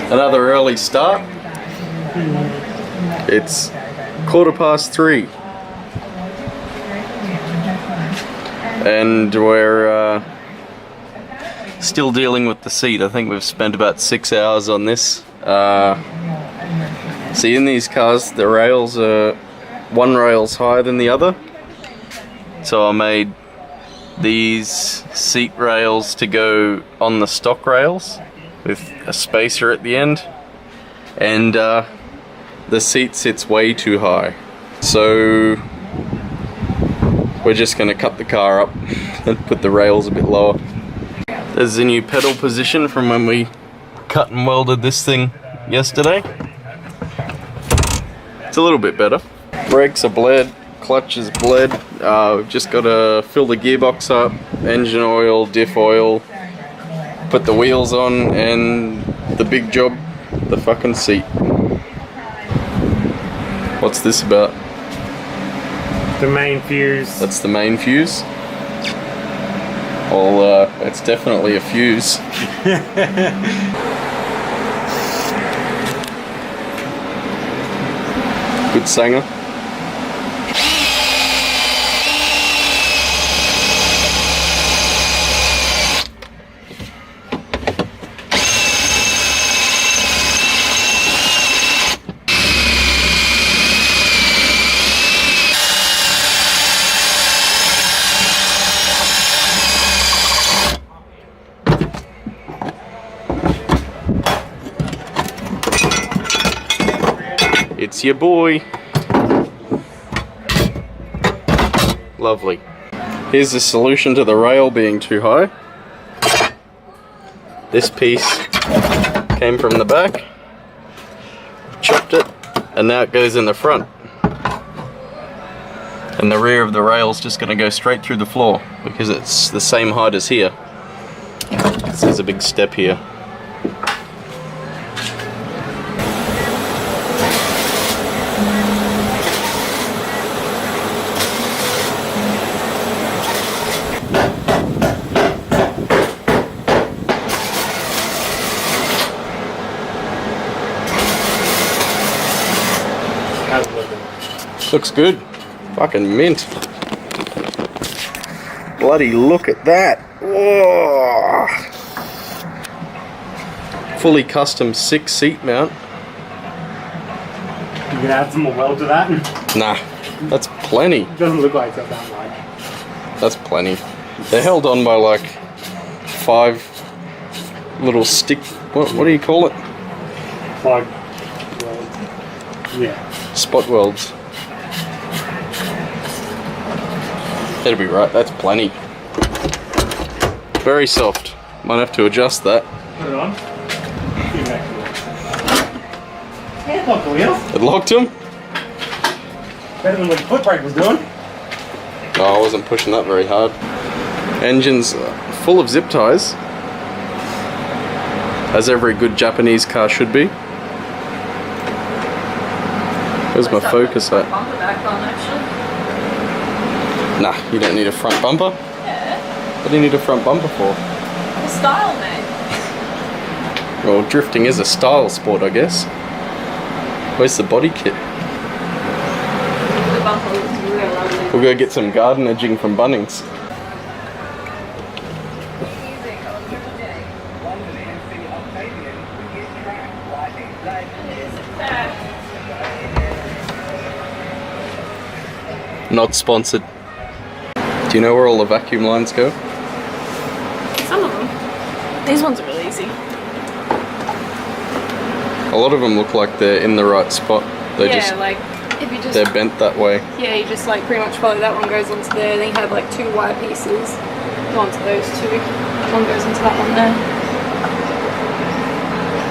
Another early start. It's 3:15. And we're still dealing with the seat. I think we've spent about 6 hours on this. See, in these cars, the rails are one rail's higher than the other. So I made these seat rails to go on the stock rails with a spacer at the end, and the seat sits way too high. So we're just going to cut the car up and put the rails a bit lower. There's the new pedal position from when we cut and welded this thing yesterday. It's a little bit better. Brakes are bled, clutch is bled. We've just got to fill the gearbox up, engine oil, diff oil, put the wheels on, and the big job, the fucking seat. What's this about? The main fuse. That's the main fuse? Well, it's definitely a fuse. Good sanger. It's your boy. Lovely. Here's the solution to the rail being too high. This piece came from the back, chopped it, and now it goes in the front. And the rear of the rail is just going to go straight through the floor because it's the same height as here. So there's a big step here. Looks good. Fucking mint. Bloody look at that. Whoa. Fully custom 6-seat mount. You can add some more weld to that? Nah, that's plenty. It doesn't look like it's that wide. That's plenty. They're held on by like 5 little stick... What do you call it? Plug weld. Yeah. Spot welds. That'll be right, that's plenty. Very soft. Might have to adjust that. Put it on. Yeah, it locked the wheels. It locked him? Better than what the foot brake was doing. No, I wasn't pushing that very hard. Engine's full of zip ties, as every good Japanese car should be. Where's my focus at? Bumper back on, actually. Nah, you don't need a front bumper. Yeah. What do you need a front bumper for? The style, mate. Well, drifting is a style sport, I guess. Where's the body kit? The bumper looks real ugly. We'll go get some garden edging from Bunnings. Not sponsored. Do you know where all the vacuum lines go? Some of them. These ones are really easy. A lot of them look like they're in the right spot. They're yeah, just, like if you just... they're bent that way. Yeah, you just like pretty much follow that one goes onto there, then you have like 2 wire pieces. Onto those 2. One goes into that one there.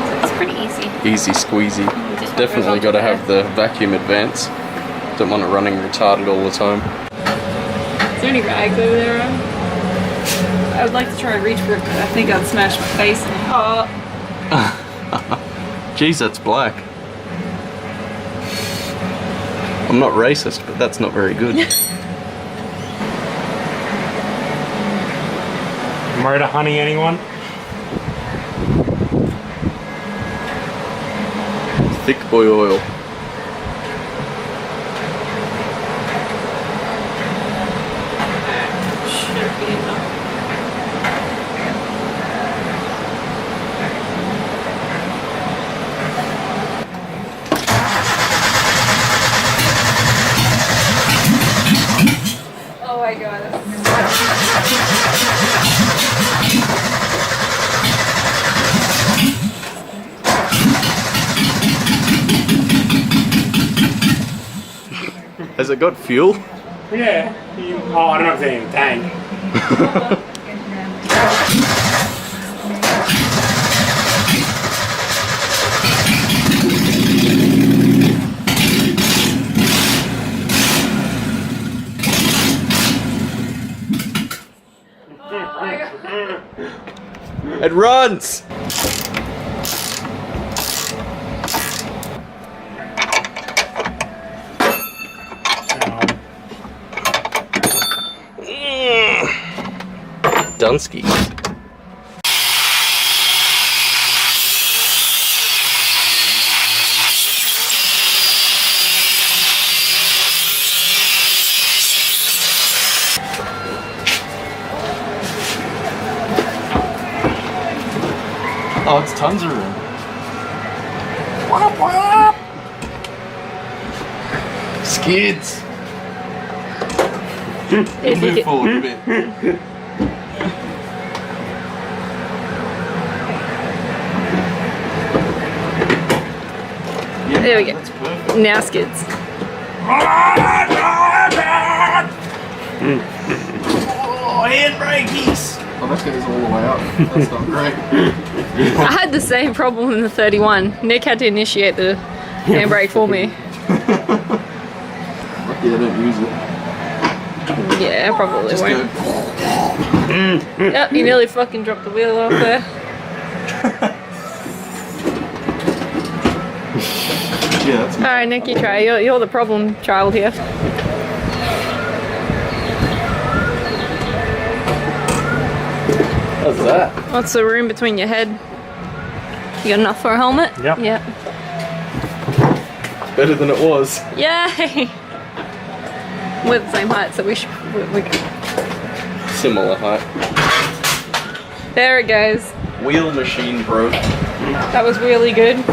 So it's pretty easy. Easy squeezy. Definitely got to have the vacuum advance. Don't want it running retarded all the time. Is there any rags over there, Ron? I would like to try and reach for it, but I think I'd smash my face in it. Oh. Jeez, that's black. I'm not racist, but that's not very good. Murder honey, anyone? Thick boy oil. Should be enough. Oh my god. Has it got fuel? Yeah. Oh, I don't know if it's in the tank. It runs! Dunsky. Oh, it's tons of room. Skids. Move forward a bit. Yeah, There we go. That's perfect. Now skids. Oh, handbrakes! Oh, that goes all the way up. That's not great. I had the same problem in the 31. Nick had to initiate the handbrake for me. Lucky I don't use it. Yeah, I probably Just won't. go. Yep, you nearly fucking dropped the wheel off there. Yeah, that's Alright, Nick, you try. You're the problem child here. What's that? What's the room between your head? You got enough for a helmet? Yep. Yeah. Better than it was. Yay! We're the same height, so we should. We Similar height. there it goes. Wheel machine broke. That was really good.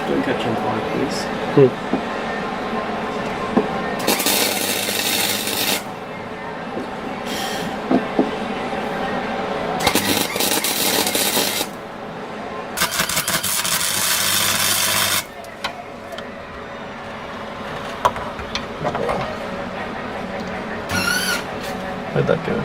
Don't catch on fire, please. Where'd that go?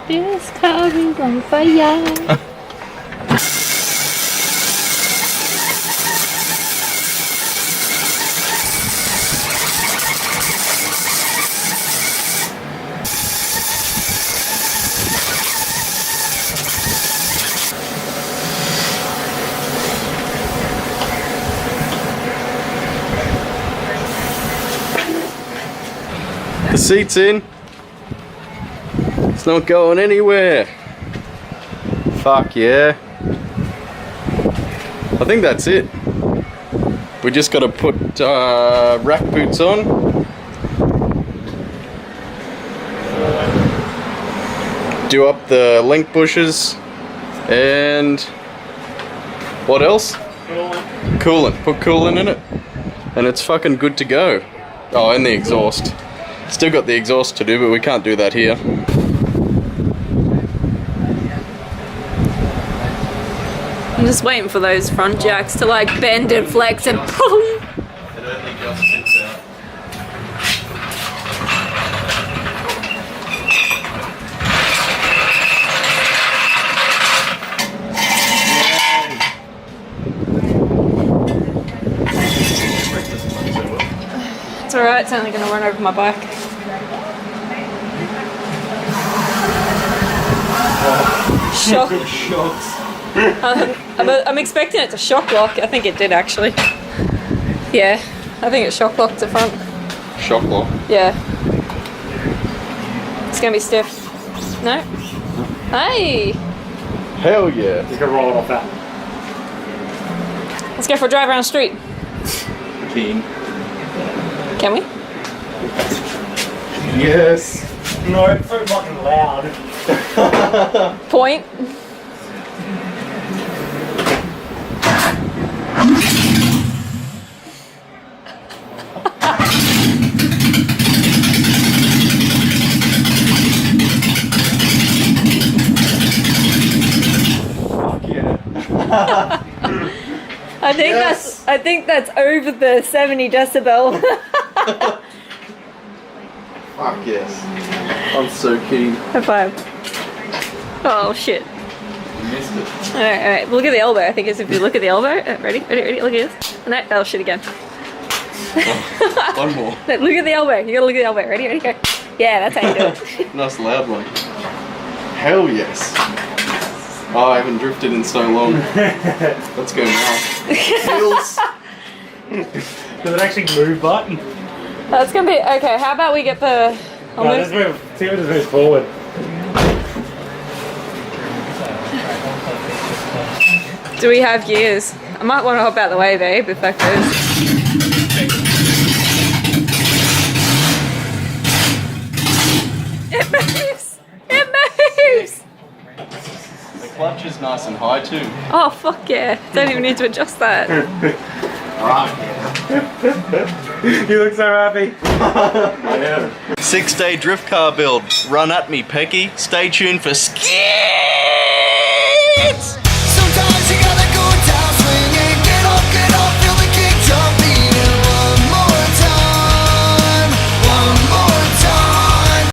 This car is on fire. The seat's in. It's not going anywhere. Fuck yeah. I think that's it. We just gotta put rack boots on. Do up the link bushes. And what else? Coolant. Put coolant in it. And it's fucking good to go. Oh, and the exhaust. Still got the exhaust to do, but we can't do that here. I'm just waiting for those front jacks to like bend and flex and boom. It only just sits out. It's alright, it's only gonna run over my bike. Shock. Shocks. I'm expecting it to shock lock. I think it did actually. Yeah, I think it shock locked the front. Shock lock. Yeah. It's gonna be stiff. No? Hey! Hell yeah. Just gonna roll it off that. Let's go for a drive around the street. Keen. Can we? Yes. No, it's so fucking loud. Point. Fuck yeah. I think that's over the 70 decibel. Fuck yes. I'm so keen. High five. Oh shit. Missed it. Alright, look at the elbow. I think it's if you look at the elbow. Ready? Look at this. No, oh shit again. One more. No, look at the elbow. You gotta look at the elbow. Ready, go. Yeah, that's how you do it. Nice loud one. Hell yes. Oh, I haven't drifted in so long. Let's go now. Heels. Does it actually move button? That's gonna be okay. How about we get the? No, just move. See if it just moves forward. Do we have gears? I might want to hop out the way, babe, if that goes. It moves! It moves! The clutch is nice and high too. Oh, fuck yeah. Don't even need to adjust that. You look so happy. I am. 6-day drift car build. Run at me, Pecky. Stay tuned for skits!